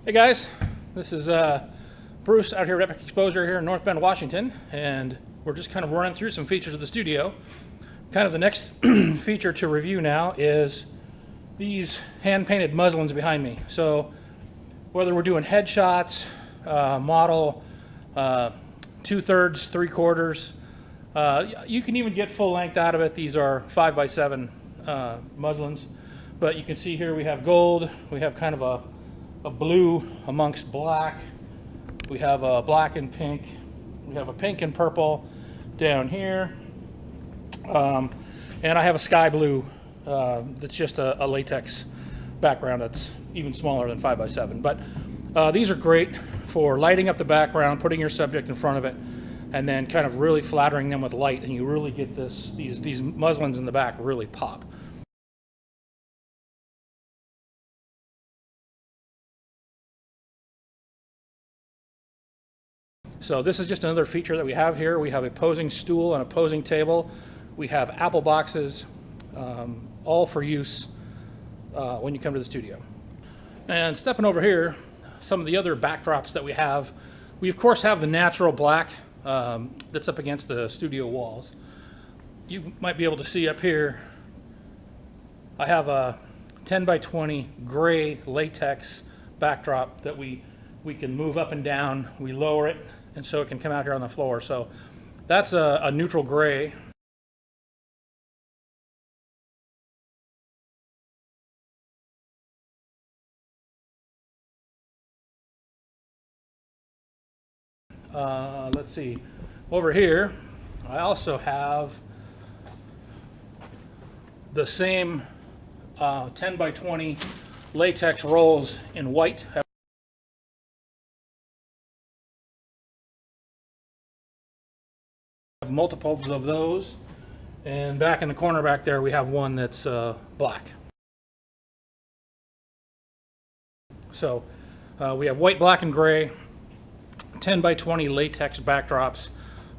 Hey guys, this is Bruce out here at Epic Exposure here in North Bend, Washington, and we're just kind of running through some features of the studio. Kind of the next feature to review now is these hand-painted muslins behind me. So whether we're doing headshots, model, 2/3, 3/4, you can even get full length out of it. These are 5x7 muslins, but you can see here we have gold, we have kind of a blue amongst black, we have a black and pink, we have a pink and purple down here, and I have a sky blue that's just a latex background that's even smaller than 5x7. But these are great for lighting up the background, putting your subject in front of it, and then kind of really flattering them with light, and you really get these muslins in the back really pop. So this is just another feature that we have here. We have a posing stool and a posing table. We have apple boxes, all for use when you come to the studio. And stepping over here, some of the other backdrops that we have. We of course have the natural black that's up against the studio walls. You might be able to see up here, I have a 10x20 gray latex backdrop that we can move up and down. We lower it, and so it can come out here on the floor. So that's a neutral gray. Let's see, over here I also have the same 10x20 latex rolls in white. Multiples of those, and back in the corner back there we have one that's black. So we have white, black, and gray 10x20 latex backdrops,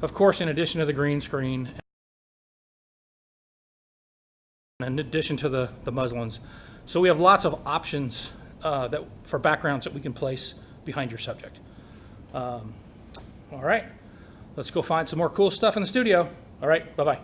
of course, in addition to the green screen, and in addition to the muslins. So we have lots of options for backgrounds that we can place behind your subject. All right. Let's go find some more cool stuff in the studio. All right, bye-bye.